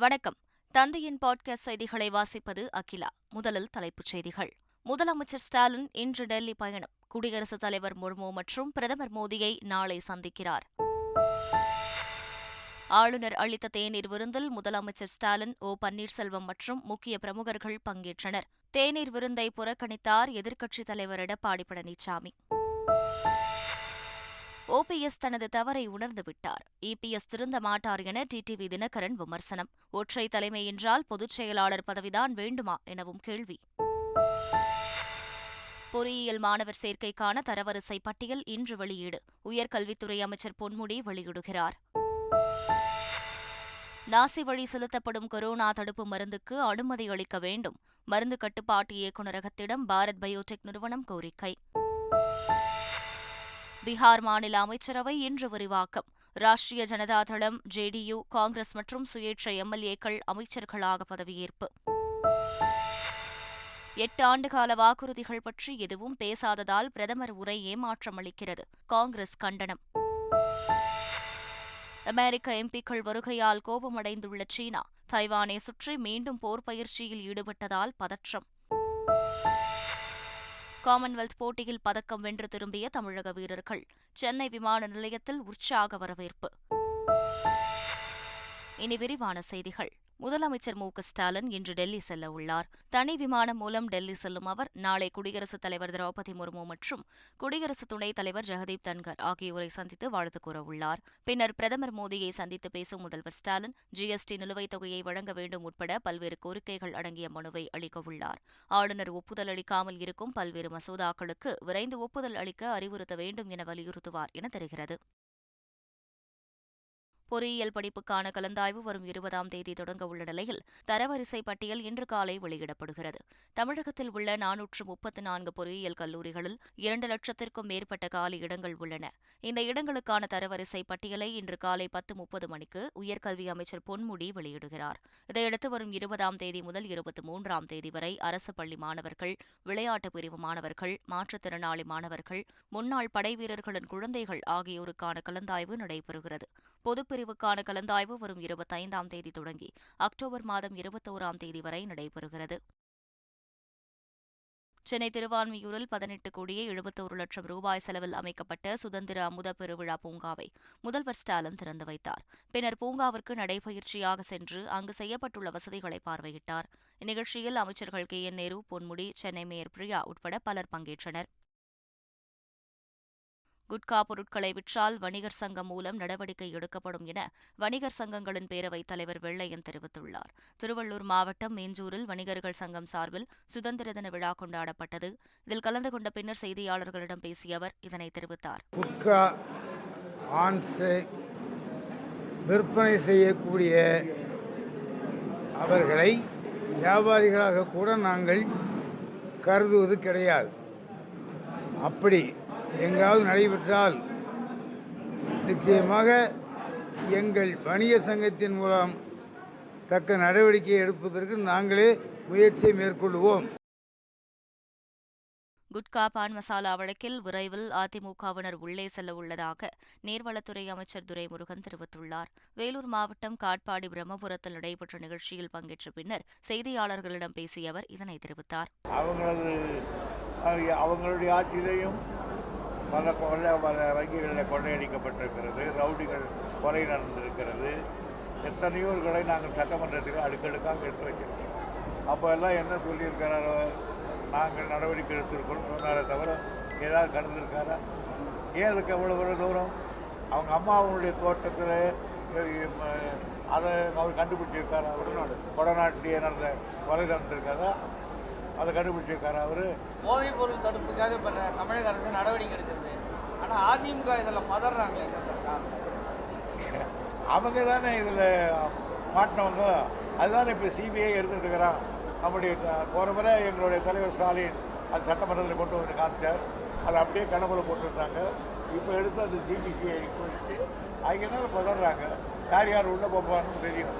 வணக்கம். தந்தையின் பாட்காஸ்ட் செய்திகளை வாசிப்பது அகிலா. முதலில் தலைப்புச் செய்திகள். முதலமைச்சர் ஸ்டாலின் இன்று டெல்லி பயணம். குடியரசுத் தலைவர் முர்மு மற்றும் பிரதமர் மோடியை நாளை சந்திக்கிறார். ஆளுநர் அளித்த தேநீர் விருந்தில் முதலமைச்சர் ஸ்டாலின், ஓ பன்னீர்செல்வம் மற்றும் முக்கிய பிரமுகர்கள் பங்கேற்றனர். தேநீர் விருந்தை புறக்கணித்தார் எதிர்க்கட்சித் தலைவர் எடப்பாடி பழனிசாமி. ஓபிஎஸ் தனது தவறை உணர்ந்துவிட்டார். இபிஎஸ் திருந்த மாட்டார் என டிடிவி தினகரன் விமர்சனம். ஒற்றை தலைமை என்றால் பொதுச் செயலாளர் பதவிதான் வேண்டுமா எனவும் கேள்வி. பொறியியல் மாணவர் சேர்க்கைக்கான தரவரிசை பட்டியல் இன்று வெளியீடு. உயர்கல்வித்துறை அமைச்சர் பொன்முடி வெளியிடுகிறார். நாசி வழி செலுத்தப்படும் கொரோனா தடுப்பு மருந்துக்கு அனுமதி அளிக்க வேண்டும். மருந்து கட்டுப்பாட்டு இயக்குநரகத்திடம் பாரத் பயோடெக் நிறுவனம் கோரிக்கை. பீகார் மாநில அமைச்சரவை இன்று விரிவாக்கம். ராஷ்டிரிய ஜனதா தளம், ஜேடியு, காங்கிரஸ் மற்றும் சுயேட்சை எம்எல்ஏக்கள் அமைச்சர்களாக பதவியேற்பு. 8 ஆண்டுகால வாக்குறுதிகள் பற்றி எதுவும் பேசாததால் பிரதமர் உரை ஏமாற்றம் அளிக்கிறது. காங்கிரஸ் கண்டனம். அமெரிக்க எம்பிக்கள் வருகையால் கோபமடைந்துள்ள சீனா, தைவானை சுற்றி மீண்டும் போர் பயிற்சியில் ஈடுபட்டதால் பதற்றம். காமன்வெல்த் போட்டியில் பதக்கம் வென்று திரும்பிய தமிழக வீரர்கள். சென்னை விமான நிலையத்தில் உற்சாக வரவேற்பு. இனி விரிவான செய்திகள். முதலமைச்சர் மு.க.ஸ்டாலின் இன்று டெல்லி செல்ல உள்ளார். தனி விமானம் மூலம் டெல்லி செல்லும் அவர் நாளை குடியரசுத் தலைவர் திரௌபதி முர்மு மற்றும் குடியரசு துணைத் தலைவர் ஜெகதீப் தன்கர் ஆகியோரை சந்தித்து வாழ்த்து கூறவுள்ளார். பின்னர் பிரதமர் மோடியை சந்தித்து பேசும் முதல்வர் ஸ்டாலின் ஜிஎஸ்டி நிலுவைத் தொகையை வழங்க வேண்டும் உட்பட பல்வேறு கோரிக்கைகள் அடங்கிய மனுவை அளிக்கவுள்ளார். ஆளுநர் ஒப்புதல் அளிக்காமல் இருக்கும் பல்வேறு மசோதாக்களுக்கு விரைந்து ஒப்புதல் அளிக்க அறிவுறுத்த வேண்டும் என வலியுறுத்துவார் என தெரிகிறது. பொறியியல் படிப்புக்கான கலந்தாய்வு வரும் 20ஆம் தேதி தொடங்க உள்ள நிலையில் தரவரிசை பட்டியல் இன்று காலை வெளியிடப்படுகிறது. தமிழகத்தில் உள்ள 434 பொறியியல் கல்லூரிகளில் 2 லட்சத்திற்கும் மேற்பட்ட காலி இடங்கள் உள்ளன. இந்த இடங்களுக்கான தரவரிசை பட்டியலை இன்று காலை 10:30 மணிக்கு உயர்கல்வி அமைச்சர் பொன்முடி வெளியிடுகிறார். இதையடுத்து வரும் 20ஆம் தேதி முதல் 23ஆம் தேதி வரை அரசு பள்ளி மாணவர்கள், விளையாட்டு பிரிவு மாணவர்கள், மாற்றுத்திறனாளி மாணவர்கள், முன்னாள் படைவீரர்களின் குழந்தைகள் ஆகியோருக்கான கலந்தாய்வு நடைபெறுகிறது. பொதுப்பிரிவுக்கான கலந்தாய்வு வரும் 25ஆம் தேதி தொடங்கி அக்டோபர் மாதம் 21ஆம் தேதி வரை நடைபெறுகிறது. சென்னை திருவான்மியூரில் 18,71,00,000 ரூபாய் செலவில் அமைக்கப்பட்ட சுதந்திர அமுத பெருவிழா பூங்காவை முதல்வர் ஸ்டாலின் திறந்து வைத்தார். பின்னர் பூங்காவிற்கு நடைபயிற்சியாக சென்று அங்கு செய்யப்பட்டுள்ள வசதிகளை பார்வையிட்டார். இந்நிகழ்ச்சியில் அமைச்சர்கள் கே.என். நேரு, பொன்முடி, சென்னை மேயர் பிரியா உட்பட பலர் பங்கேற்றனர். குட்கா பொருட்களை விற்றால் வணிகர் சங்கம் மூலம் நடவடிக்கை எடுக்கப்படும் என வணிகர் சங்கங்களின் பேரவைத் தலைவர் வெள்ளையன் தெரிவித்துள்ளார். திருவள்ளூர் மாவட்டம் மீஞ்சூரில் வணிகர்கள் சங்கம் சார்பில் சுதந்திர தின விழா கொண்டாடப்பட்டது. இதில் கலந்து கொண்ட பின்னர் செய்தியாளர்களிடம் பேசிய அவர் இதனை தெரிவித்தார். குட்கா ஆன்ஸை விற்பனை செய்யக்கூடிய அவர்களை வியாபாரிகளாக கூட நாங்கள் கருதுவது கிடையாது. அப்படி எங்காவது நடைபெற்றால் நிச்சயமாக எங்கள் வணிக சங்கத்தின் மூலம் தக்க நடவடிக்கை எடுப்பதற்கு நாங்களே முயற்சியை மேற்கொள்வோம். குட்கா பான் மசாலா வழக்கில் விரைவில் அதிமுகவினர் உள்ளே செல்ல உள்ளதாக நீர்வளத்துறை அமைச்சர் துரைமுருகன் தெரிவித்துள்ளார். வேலூர் மாவட்டம் காட்பாடி பிரம்மபுரத்தில் நடைபெற்ற நிகழ்ச்சியில் பங்கேற்ற பின்னர் செய்தியாளர்களிடம் பேசிய அவர் இதனை தெரிவித்தார். அவங்களுடைய ஆட்சியிலையும் பல வங்கிகளில் கொள்ளையடிக்கப்பட்டிருக்கிறது, ரவுடிகள் கொலை நடந்திருக்கிறது, எத்தனையோர்களை நாங்கள் சட்டமன்றத்தில் அடுக்கடுக்காக எடுத்து வச்சிருக்கிறோம். அப்போ எல்லாம் என்ன சொல்லியிருக்கிறாரோ, நாங்கள் நடவடிக்கை எடுத்திருக்கோம் சொன்னாரே தவிர ஏதாவது கடந்திருக்காரா? ஏன் அதுக்கு எவ்வளோ தூரம்? அவங்க அம்மாவுடைய தோட்டத்தில் அதை அவர் கண்டுபிடிச்சிருக்காரா? கொடநாட்டிலேயே நடந்த கொலை நடந்திருக்காரா? அதை கண்டுபிடிச்சிருக்காரு. அவர் போதைப் பொருள் தடுப்புக்காக இப்போ தமிழக அரசு நடவடிக்கை எடுக்கிறது. ஆனால் அதிமுக இதில் பதறாங்க. அவங்க தானே இதில் மாட்டினவங்க. அதுதானே இப்போ சிபிஐ எடுத்துகிட்டு இருக்கிறான். நம்முடைய போன முறை எங்களுடைய தலைவர் ஸ்டாலின் அது சட்டமன்றத்தில் கொண்டு வந்து காமிச்சார். அதை அப்படியே கணக்குள்ள போட்டுருந்தாங்க. இப்போ எடுத்து அது சிபிசிஐ போயிடுச்சு. அதனால பதறாங்க. யார் யார் உள்ளே போப்பான்னு தெரியும்.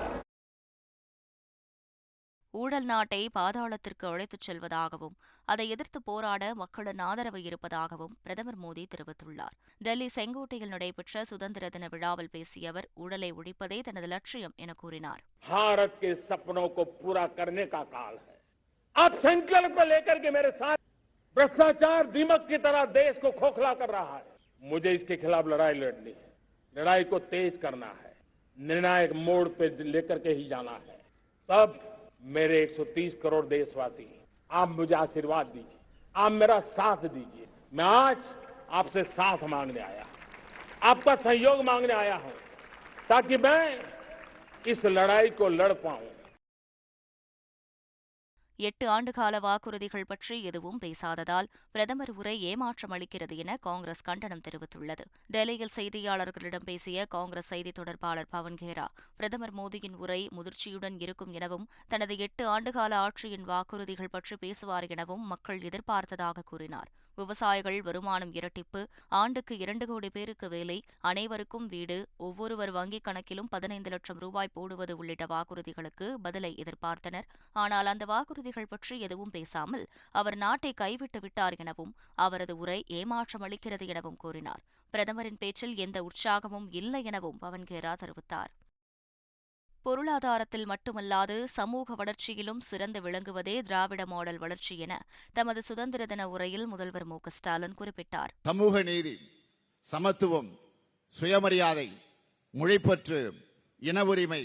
ஊழல் நாட்டை பாதாளத்திற்கு அழைத்துச் செல்வதாகவும் அதை எதிர்த்து போராட மக்களின் ஆதரவு இருப்பதாகவும் பிரதமர் மோடி தெரிவித்துள்ளார். டெல்லி செங்கோட்டையில் நடைபெற்ற சுதந்திர தின விழாவில் பேசிய அவர் ஊழலை ஒழிப்பதே தனது லட்சியம் என கூறினார். भारत के सपनों को पूरा करने का काल है. आप संकल्प लेकर के मेरे साथ भ्रष्टाचार दीमक की तरह देश को खोखला कर रहा है. मुझे इसके खिलाफ लड़ाई लड़नी है. लड़ाई को तेज करना है. निर्णायक मोड़ पे लेकर के ही जाना है. तब मेरे 130 करोड़ देशवासी आप मुझे आशीर्वाद दीजिए, आप मेरा साथ दीजिए. मैं आज आपसे साथ मांगने आया हूं, आपका सहयोग मांगने आया हूं, ताकि मैं इस लड़ाई को लड़ पाऊं. 8 ஆண்டுகால வாக்குறுதிகள் பற்றி எதுவும் பேசாததால் பிரதமர் உரை ஏமாற்றம் அளிக்கிறது என காங்கிரஸ் கண்டனம் தெரிவித்துள்ளது. டெல்லியில் செய்தியாளர்களிடம் பேசிய காங்கிரஸ் செய்தித் தொடர்பாளர் பவன் கேரா, பிரதமர் மோடியின் உரை முதிர்ச்சியுடன் இருக்கும் எனவும் தனது 8 ஆண்டுகால ஆட்சியின் வாக்குறுதிகள் பற்றி பேசுவார் எனவும் மக்கள் எதிர்பார்த்ததாக கூறினார். விவசாயிகள் வருமானம் இரட்டிப்பு, ஆண்டுக்கு 2 கோடி பேருக்கு வேலை, அனைவருக்கும் வீடு, ஒவ்வொருவர் வங்கிக் கணக்கிலும் 15 லட்சம் ரூபாய் போடுவது உள்ளிட்ட வாக்குறுதிகளுக்கு பதிலை எதிர்பார்த்தனர். ஆனால் அந்த வாக்குறுதிகள் பற்றி எதுவும் பேசாமல் அவர் நாட்டை கைவிட்டு விட்டார் எனவும் அவரது உரை ஏமாற்றம் அளிக்கிறது எனவும் கூறினார். பிரதமரின் பேச்சில் எந்த உற்சாகமும் இல்லை எனவும் பவன் கேரா தெரிவித்தார். பொருளாதாரத்தில் மட்டுமல்லாது சமூக வளர்ச்சியிலும் சிறந்து விளங்குவதே திராவிட மாடல் வளர்ச்சி என தமது சுதந்திர தின உரையில் முதல்வர் மு க ஸ்டாலின் குறிப்பிட்டார். சமூக நீதி, சமத்துவம், சுயமரியாதை, மொழிப்பற்று, இன உரிமை,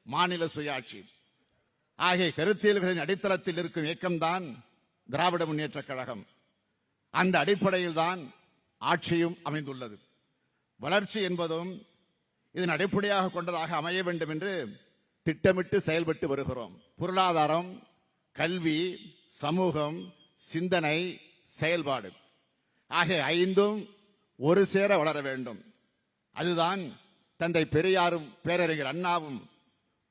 மாநில சுயாட்சி ஆகிய கருத்தியல்களின் அடித்தளத்தில் இருக்கும் இயக்கம்தான் திராவிட முன்னேற்றக் கழகம். அந்த அடிப்படையில்தான் ஆட்சியும் அமைந்துள்ளது. வளர்ச்சி என்பதும் இதன் அடிப்படையாக கொண்டதாக அமைய வேண்டும் என்று திட்டமிட்டு செயல்பட்டு வருகிறோம். பொருளாதாரம், கல்வி, சமூகம், சிந்தனை, செயல்பாடு ஆகிய 5ம் ஒரு சேர வளர வேண்டும். அதுதான் தந்தை பெரியாரும் பேரறிஞர் அண்ணாவும்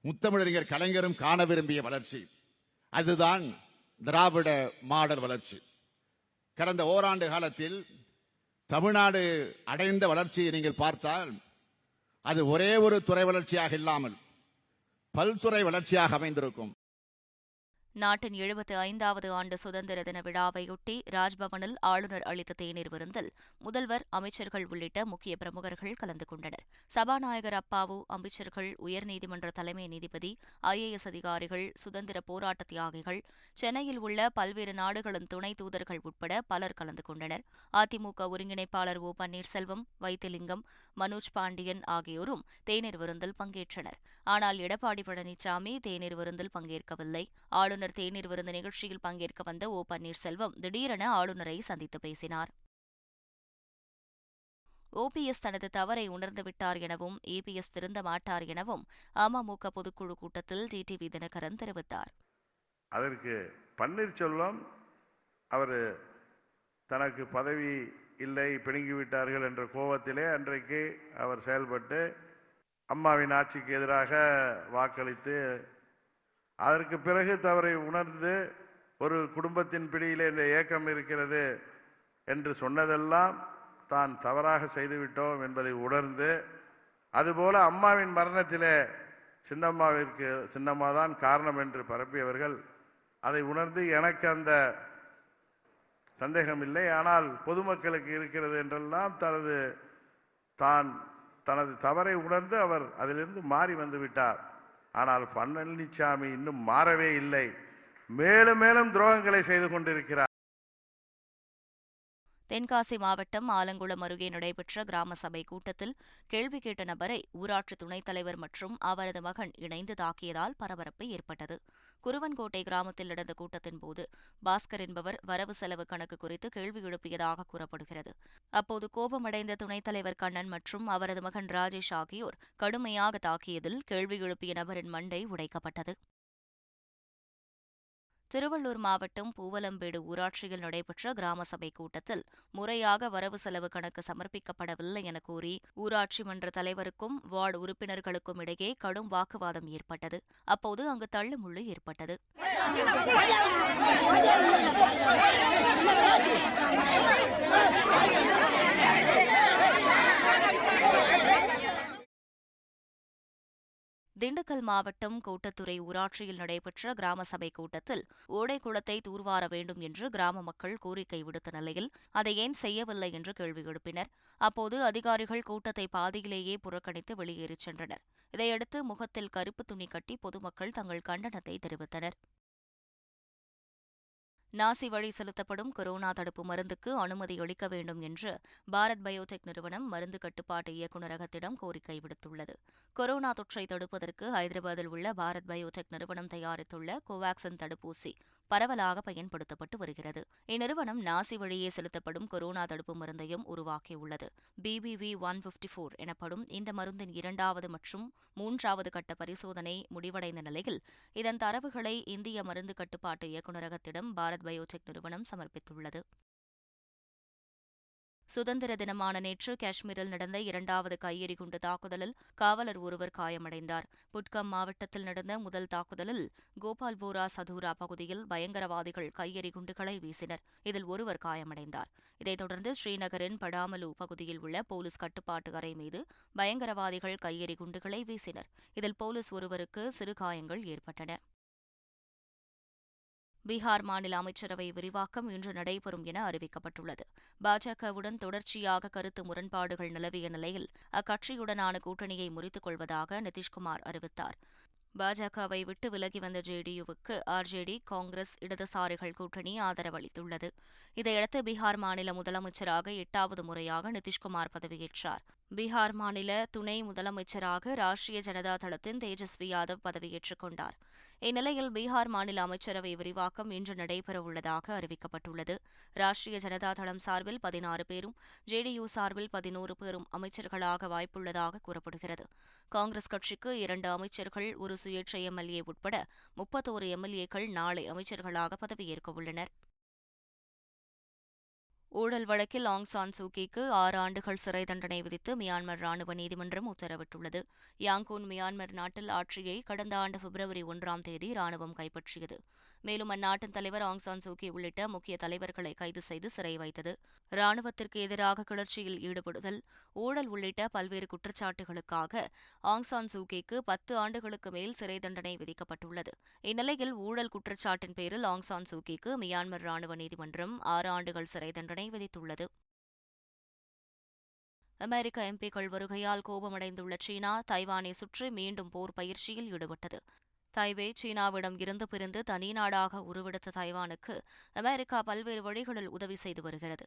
முத்தமிழறிஞர் கலைஞரும் காண விரும்பிய வளர்ச்சி. அதுதான் திராவிட மாடல் வளர்ச்சி. கடந்த ஓராண்டு காலத்தில் தமிழ்நாடு அடைந்த வளர்ச்சியை நீங்கள் பார்த்தால் அது ஒரே ஒரு துறை வளர்ச்சியாக இல்லாமல் பல்துறை வளர்ச்சியாக அமைந்திருக்கும். நாட்டின் 75வது ஆண்டு சுதந்திர தின விழாவையொட்டி ராஜ்பவனில் ஆளுநர் அளித்த தேநீர் விருந்தில் முதல்வர், அமைச்சர்கள் உள்ளிட்ட முக்கிய பிரமுகர்கள் கலந்து கொண்டனர். சபாநாயகர் அப்பாவு, அமைச்சர்கள், உயர்நீதிமன்ற தலைமை நீதிபதி, IAS அதிகாரிகள், சுதந்திர போராட்ட தியாகிகள், சென்னையில் உள்ள பல்வேறு நாடுகளின் துணை தூதர்கள் உட்பட பலர் கலந்து கொண்டனர். அதிமுக ஒருங்கிணைப்பாளர் ஓ பன்னீர்செல்வம், வைத்திலிங்கம், மனோஜ் பாண்டியன் ஆகியோரும் தேநீர் விருந்தில் பங்கேற்றனர். ஆனால் எடப்பாடி பழனிசாமி தேநீர் விருந்தில் பங்கேற்கவில்லை. ஆளுநர் தேநீர் விருந்து நிகழ்ச்சியில் பங்கேற்க வந்த ஓ பன்னீர்செல்வம் திடீரென ஆளுநரை சந்தித்து பேசினார். OPS தனது தவறை உணர்ந்துவிட்டார் எனவும் EPS திருந்த மாட்டார் எனவும் அமமுக பொதுக்குழு கூட்டத்தில் டிடிவி தினகரன் தெரிவித்தார். அதற்கு பன்னீர்செல்வம் அவர் தனக்கு பதவி இல்லை, பிடுங்கிவிட்டார்கள் என்ற கோபத்திலே அன்றைக்கு அவர் செயல்பட்டு அம்மாவின் ஆட்சிக்கு எதிராக வாக்களித்து அதற்கு பிறகு தவறை உணர்ந்து ஒரு குடும்பத்தின் பிடியிலே இந்த இயக்கம் இருக்கிறது என்று சொன்னதெல்லாம் தான் தவறாக செய்துவிட்டோம் என்பதை உணர்ந்து, அதுபோல அம்மாவின் மரணத்திலே சின்னம்மா தான் காரணம் என்று பரப்பியவர்கள் அதை உணர்ந்து எனக்கு அந்த சந்தேகம் இல்லை, ஆனால் பொதுமக்களுக்கு இருக்கிறது என்றெல்லாம் தனது தவறை உணர்ந்து அவர் அதிலிருந்து மாறி வந்து விட்டார். ஆனால் பழனிசாமி இன்னும் மாறவே இல்லை, மேலும் மேலும் துரோகங்களை செய்து கொண்டிருக்கிறார். தென்காசி மாவட்டம் ஆலங்குளம் அருகே நடைபெற்ற கிராம சபை கூட்டத்தில் கேள்வி கேட்ட நபரை ஊராட்சி துணைத் தலைவர் மற்றும் அவரது மகன் இணைந்து தாக்கியதால் பரபரப்பு ஏற்பட்டது. குருவன்கோட்டை கிராமத்தில் நடந்த கூட்டத்தின்போது பாஸ்கர் என்பவர் வரவு செலவு கணக்கு குறித்து கேள்வி எழுப்பியதாக கூறப்படுகிறது. அப்போது கோபமடைந்த துணைத் தலைவர் கண்ணன் மற்றும் அவரது மகன் ராஜேஷ் ஆகியோர் கடுமையாக தாக்கியதில் கேள்வி எழுப்பிய நபரின் மண்டை உடைக்கப்பட்டது. திருவள்ளூர் மாவட்டம் பூவலம்பேடு ஊராட்சியில் நடைபெற்ற கிராம சபை கூட்டத்தில் முறையாக வரவு செலவு கணக்கு சமர்ப்பிக்கப்படவில்லை என கூறி ஊராட்சி மன்ற தலைவருக்கும் வார்டு உறுப்பினர்களுக்கும் இடையே கடும் வாக்குவாதம் ஏற்பட்டது. அப்போது அங்கு தள்ளுமுள்ளு ஏற்பட்டது. திண்டுக்கல் மாவட்டம் கோட்டத்துறை ஊராட்சியில் நடைபெற்ற கிராம சபை கூட்டத்தில் ஓடைக்குளத்தை தூர்வார வேண்டும் என்று கிராம மக்கள் கோரிக்கை விடுத்த நிலையில் அதை ஏன் செய்யவில்லை என்று கேள்வி எழுப்பினர். அப்போது அதிகாரிகள் கூட்டத்தை பாதியிலேயே புறக்கணித்து வெளியேறிச் சென்றனர். இதையடுத்து முகத்தில் கருப்பு துணி கட்டி பொதுமக்கள் தங்கள் கண்டனத்தை தெரிவித்தனர். நாசி வழி செலுத்தப்படும் கொரோனா தடுப்பு மருந்துக்கு அனுமதி அளிக்க வேண்டும் என்று பாரத் பயோடெக் நிறுவனம் மருந்து கட்டுப்பாட்டு இயக்குநரகத்திடம் கோரிக்கை விடுத்துள்ளது. கொரோனா தொற்றை தடுப்பதற்கு ஹைதராபாத்தில் உள்ள பாரத் பயோடெக் நிறுவனம் தயாரித்துள்ள கோவாக்சின் தடுப்பூசி பரவலாக பயன்படுத்தப்பட்டு வருகிறது. இந்நிறுவனம் நாசி வழியே செலுத்தப்படும் கொரோனா தடுப்பு மருந்தையும் உருவாக்கியுள்ளது. BBV 154 எனப்படும் இந்த மருந்தின் 2வது மற்றும் 3வது கட்ட பரிசோதனை முடிவடைந்த நிலையில் இதன் தரவுகளை இந்திய மருந்து கட்டுப்பாட்டு இயக்குநரகத்திடம் பாரத் பயோடெக் நிறுவனம் சமர்ப்பித்துள்ளது. சுதந்திர தினமான நேற்று காஷ்மீரில் நடந்த 2வது கையெறி குண்டு தாக்குதலில் காவலர் ஒருவர் காயமடைந்தார். புட்கம் மாவட்டத்தில் நடந்த முதல் தாக்குதலில் கோபால்போரா சதூரா பகுதியில் பயங்கரவாதிகள் கையெறி குண்டுகளை வீசினர். இதில் ஒருவர் காயமடைந்தார். இதைத் தொடர்ந்து ஸ்ரீநகரின் படாமலு பகுதியில் உள்ள போலீஸ் கட்டுப்பாட்டு அறை மீது பயங்கரவாதிகள் கையெறி குண்டுகளை வீசினர். இதில் போலீஸ் ஒருவருக்கு சிறு காயங்கள் ஏற்பட்டன. பீகார் மாநில அமைச்சரவை விரிவாக்கம் இன்று நடைபெறும் என அறிவிக்கப்பட்டுள்ளது. பாஜகவுடன் தொடர்ச்சியாக கருத்து முரண்பாடுகள் நிலவிய நிலையில் அக்கட்சியுடனான கூட்டணியை முறித்துக் கொள்வதாக நிதிஷ்குமார் அறிவித்தார். பாஜகவை விட்டு விலகி வந்த JDU-வுக்கு RJD, காங்கிரஸ், இடதுசாரிகள் கூட்டணி ஆதரவளித்துள்ளது. இதையடுத்து பீகார் மாநில முதலமைச்சராக 8வது முறையாக நிதிஷ்குமார் பதவியேற்றார். பீகார் மாநில துணை முதலமைச்சராக ராஷ்டிரிய ஜனதா தளத்தின் தேஜஸ்வி யாதவ் பதவியேற்றுக் கொண்டார். இந்நிலையில் பீகார் மாநில அமைச்சரவை விரிவாக்கம் இன்று நடைபெறவுள்ளதாக அறிவிக்கப்பட்டுள்ளது. ராஷ்டிரிய ஜனதா தளம் சார்பில் 16 பேரும், JDU சார்பில் 11 பேரும் அமைச்சர்களாக வாய்ப்புள்ளதாக கூறப்படுகிறது. காங்கிரஸ் கட்சிக்கு 2 அமைச்சர்கள், ஒரு சுயேட்சை MLA உட்பட 31 MLA-க்கள் நாளை அமைச்சர்களாக பதவியேற்க உள்ளனர். ஊழல் வழக்கில் ஆங் சான் சூகிக்கு 6 ஆண்டுகள் சிறை தண்டனை விதித்து மியான்மர் ராணுவ நீதிமன்றம் உத்தரவிட்டுள்ளது. யாங்கூன் மியான்மர் நாட்டில் ஆட்சியை கடந்த ஆண்டு பிப்ரவரி 1ஆம் தேதி ராணுவம் கைப்பற்றியது. மேலும் அந்நாட்டின் தலைவர் ஆங் சான் சூகி உள்ளிட்ட முக்கிய தலைவர்களை கைது செய்து சிறை வைத்தது. ராணுவத்திற்கு எதிராக கிளர்ச்சியில் ஈடுபடுதல், ஊழல் உள்ளிட்ட பல்வேறு குற்றச்சாட்டுகளுக்காக ஆங் சான் சூகிக்கு 10 ஆண்டுகளுக்கு மேல் சிறை தண்டனை விதிக்கப்பட்டுள்ளது. இந்நிலையில் ஊழல் குற்றச்சாட்டின் பேரில் ஆங் சான் சூகிக்கு மியான்மர் ராணுவ நீதிமன்றம் 6 ஆண்டுகள் சிறை தண்டனை விதித்துள்ளது. அமெரிக்க MP-க்கள் வருகையால் கோபமடைந்துள்ள சீனா தைவானை சுற்றி மீண்டும் போர் பயிற்சியில் ஈடுபட்டது. தைவே சீனாவிடம் இருந்து பிரிந்து தனி நாடாக உருவெடுத்த தைவானுக்கு அமெரிக்கா பல்வேறு வழிகளில் உதவி செய்து வருகிறது.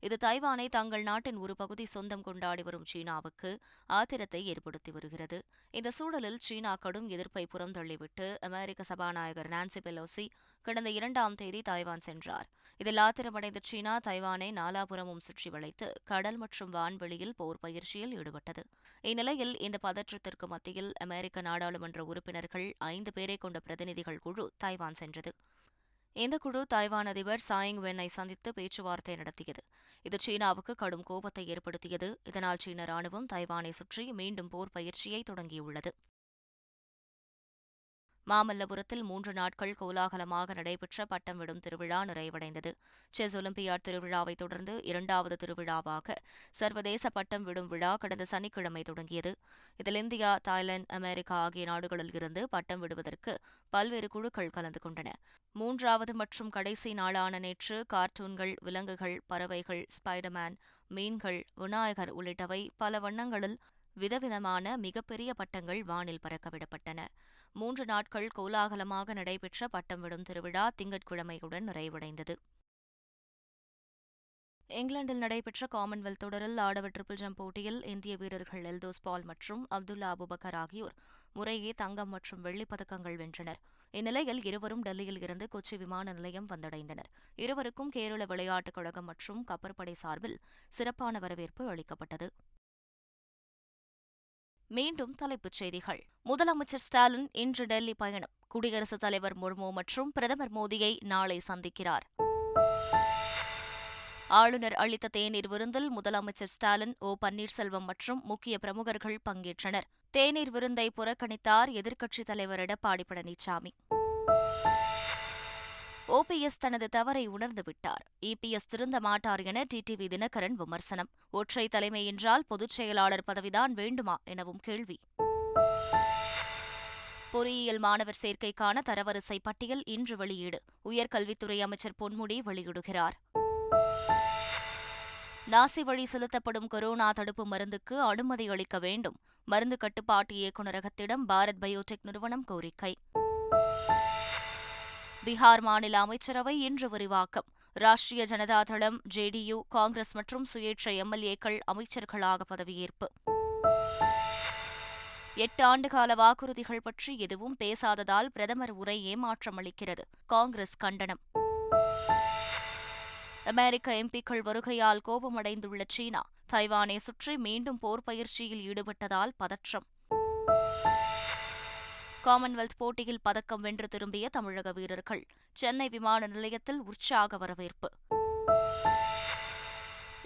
இது தைவானை தங்கள் நாட்டின் ஒரு பகுதி சொந்தம் கொண்டாடி வரும் சீனாவுக்கு ஆத்திரத்தை ஏற்படுத்தி வருகிறது. இந்த சூழலில் சீனா கடும் எதிர்ப்பை புறந்தள்ளிவிட்டு அமெரிக்க சபாநாயகர் நான்சி பெலோசி கடந்த 2ஆம் தேதி தைவான் சென்றார். இதில் ஆத்திரமடைந்த சீனா தைவானை நாலாபுரமும் சுற்றி வளைத்து கடல் மற்றும் வான்வெளியில் போர் பயிற்சியில் ஈடுபட்டது. இந்நிலையில் இந்த பதற்றத்திற்கு மத்தியில் அமெரிக்க நாடாளுமன்ற உறுப்பினர்கள் 5 பேரை கொண்ட பிரதிநிதிகள் குழு தைவான் சென்றது. இந்த குழு தைவான் அதிபர் சாயிங் வென்னை சந்தித்து பேச்சுவார்த்தை நடத்தியது. இது சீனாவுக்கு கடும் கோபத்தை ஏற்படுத்தியது. இதனால் சீன ராணுவம் தைவானை சுற்றி மீண்டும் போர் பயிற்சியை தொடங்கியுள்ளது. மாமல்லபுரத்தில் 3 நாட்கள் கோலாகலமாக நடைபெற்ற பட்டம் விடும் திருவிழா நிறைவடைந்தது. செஸ் ஒலிம்பியாட் திருவிழாவை தொடர்ந்து 2வது திருவிழாவாக சர்வதேச பட்டம் விடும் விழா கடந்த சனிக்கிழமை தொடங்கியது. இதில் இந்தியா, தாய்லாந்து, அமெரிக்கா ஆகிய நாடுகளில் இருந்து பட்டம் விடுவதற்கு பல்வேறு குழுக்கள் கலந்து கொண்டன. 3வது மற்றும் கடைசி நாளான நேற்று கார்ட்டூன்கள், விலங்குகள், பறவைகள், ஸ்பைடர்மேன், மீன்கள், விநாயகர் உள்ளிட்டவை பல வண்ணங்களில் விதவிதமான மிகப்பெரிய பட்டங்கள் வானில் பறக்கவிடப்பட்டன. 3 நாட்கள் கோலாகலமாக நடைபெற்ற பட்டம் விடும் திருவிழா திங்கட்கிழமையுடன் நிறைவடைந்தது. இங்கிலாந்தில் நடைபெற்ற காமன்வெல்த் தொடரில் ஆடவர் ட்ரிபிள் ஜம்ப் போட்டியில் இந்திய வீரர்கள் எல்தோஸ் பால் மற்றும் அப்துல்லா அபுபக்கர் ஆகியோர் முறையே தங்கம் மற்றும் வெள்ளிப் பதக்கங்கள் வென்றனர். இந்நிலையில் இருவரும் டெல்லியில் இருந்து கொச்சி விமான நிலையம் வந்தடைந்தனர். இருவருக்கும் கேரள விளையாட்டுக் கழகம் மற்றும் கப்பற்படை சார்பில் சிறப்பான வரவேற்பு அளிக்கப்பட்டது. மீண்டும் தலைப்புச் செய்திகள். முதலமைச்சர் ஸ்டாலின் இன்று டெல்லி பயணம். குடியரசுத் தலைவர் முர்மு மற்றும் பிரதமர் மோடியை நாளை சந்திக்கிறார். ஆளுநர் அளித்த தேநீர் விருந்தில் முதலமைச்சர் ஸ்டாலின், O. பன்னீர்செல்வம் மற்றும் முக்கிய பிரமுகர்கள் பங்கேற்றனர். தேநீர் விருந்தை புறக்கணித்தார் எதிர்க்கட்சித் தலைவர் எடப்பாடி பழனிசாமி. OPS தனது தவறை உணர்ந்துவிட்டார். EPS திருந்த மாட்டார் என TTV தினகரன் விமர்சனம். ஒற்றை தலைமை என்றால் பொதுச் செயலாளர் பதவிதான் வேண்டுமா எனவும் கேள்வி. பொறியியல் மாணவர் சேர்க்கைக்கான தரவரிசை பட்டியல் இன்று வெளியீடு. உயர்கல்வித்துறை அமைச்சர் பொன்முடி வெளியிடுகிறார். நாசி வழி செலுத்தப்படும் கொரோனா தடுப்பு மருந்துக்கு அனுமதி அளிக்க வேண்டும். மருந்து கட்டுப்பாட்டு இயக்குநரகத்திடம் பாரத் பயோடெக் நிறுவனம் கோரிக்கை. பீகார் மாநில அமைச்சரவை இன்று விரிவாக்கம். ராஷ்டிரிய ஜனதா தளம், ஜேடியு, காங்கிரஸ் மற்றும் சுயேட்சை எம்எல்ஏக்கள் அமைச்சர்களாக பதவியேற்பு. 8 ஆண்டுகால வாக்குறுதிகள் பற்றி எதுவும் பேசாததால் பிரதமர் உரை ஏமாற்றம் அளிக்கிறது. காங்கிரஸ் கண்டனம். அமெரிக்க எம்பிக்கள் வருகையால் கோபமடைந்துள்ள சீனா, தைவானை சுற்றி மீண்டும் போர் பயிற்சியில் ஈடுபட்டதால் பதற்றம். காமன்வெல்த் போட்டியில் பதக்கம் வென்று திரும்பிய தமிழக வீரர்கள் சென்னை விமான நிலையத்தில் உற்சாக வரவேற்பு.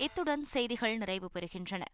இத்துடன் செய்திகள் நிறைவு பெறுகின்றன.